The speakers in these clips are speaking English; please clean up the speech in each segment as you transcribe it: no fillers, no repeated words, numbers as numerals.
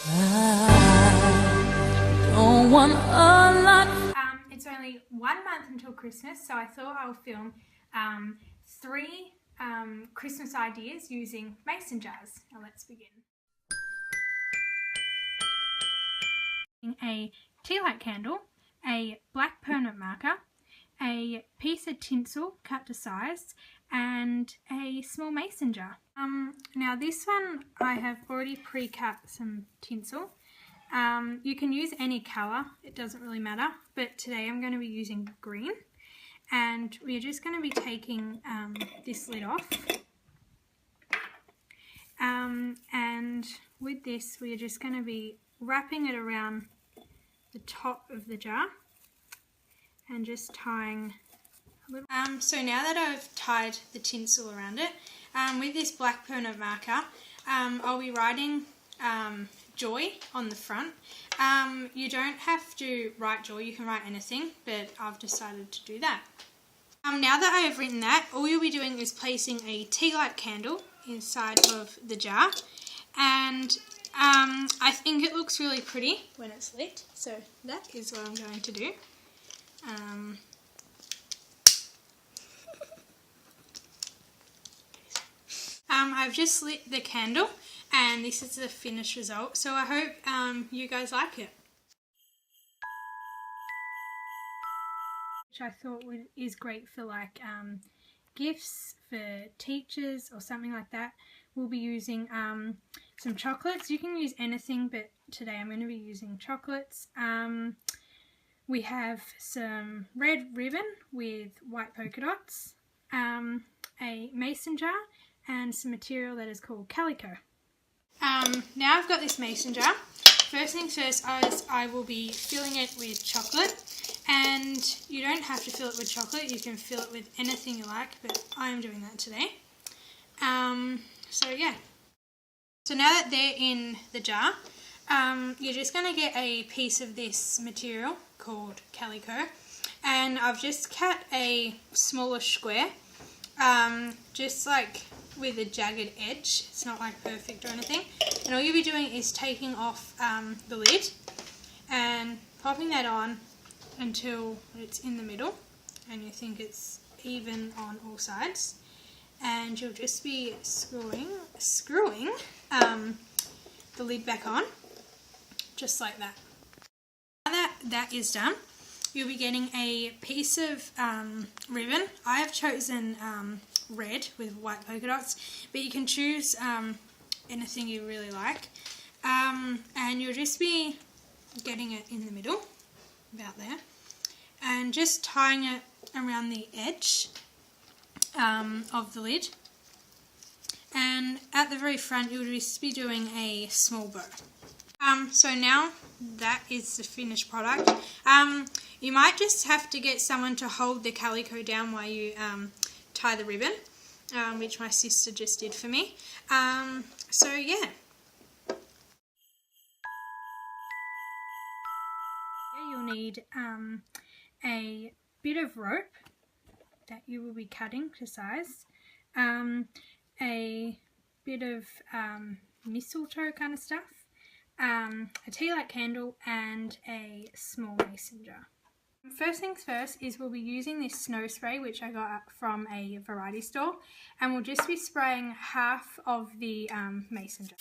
I don't want a lot. It's only 1 month until Christmas, so I thought I'll film 3 Christmas ideas using mason jars. Now let's begin. A tea light candle, a black permanent marker, a piece of tinsel cut to size, and a small mason jar. Now this one I have already pre-cut some tinsel. You can use any colour, it doesn't really matter, but today I'm going to be using green, and we're just going to be taking this lid off, and with this we're just going to be wrapping it around the top of the jar and just tying a little. So now that I've tied the tinsel around it, with this black permanent marker, I'll be writing joy on the front. You don't have to write joy, you can write anything, but I've decided to do that. Now that I have written that, all you'll be doing is placing a tea light candle inside of the jar, and I think it looks really pretty when it's lit, so that is what I'm going to do. I've just lit the candle, and this is the finished result, so I hope you guys like it. Which I thought is great for like gifts for teachers or something like that. We'll be using some chocolates. You can use anything, but today I'm going to be using chocolates. We have some red ribbon with white polka dots, a mason jar, and some material that is called calico. Now I've got this mason jar. First things first, I will be filling it with chocolate, and you don't have to fill it with chocolate, you can fill it with anything you like, but I am doing that today. So yeah. So now that they're in the jar, you're just going to get a piece of this material called calico, and I've just cut a smaller square, just like with a jagged edge. It's not like perfect or anything, and all you'll be doing is taking off the lid and popping that on until it's in the middle and you think it's even on all sides, and you'll just be screwing the lid back on just like that. Now that is done, you'll be getting a piece of ribbon. I have chosen red with white polka dots, but you can choose anything you really like, and you'll just be getting it in the middle, about there, and just tying it around the edge of the lid, and at the very front you'll just be doing a small bow. So now that is the finished product. You might just have to get someone to hold the calico down while you tie the ribbon, which my sister just did for me. So yeah. You'll need a bit of rope that you will be cutting to size, a bit of mistletoe kind of stuff, a tea light candle, and a small mason jar. First things first is we'll be using this snow spray, which I got from a variety store, and we'll just be spraying half of the mason jar.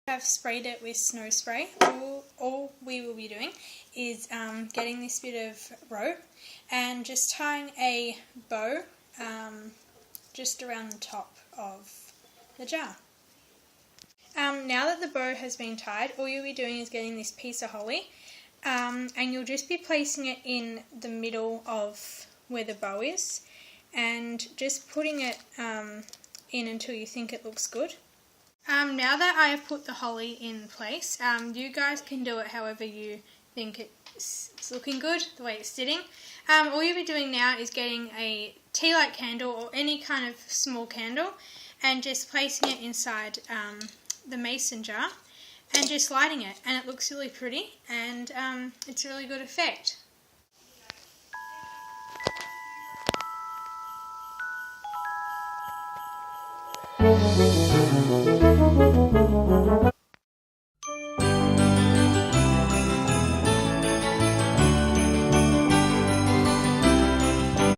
I've sprayed it with snow spray. All we will be doing is getting this bit of rope and just tying a bow just around the top of the jar. Now that the bow has been tied, all you'll be doing is getting this piece of holly, and you'll just be placing it in the middle of where the bow is, and just putting it in until you think it looks good. Now that I have put the holly in place, you guys can do it however you think it's looking good, the way it's sitting. All you'll be doing now is getting a tea light candle or any kind of small candle and just placing it inside the mason jar and just lighting it, and it looks really pretty, and it's a really good effect.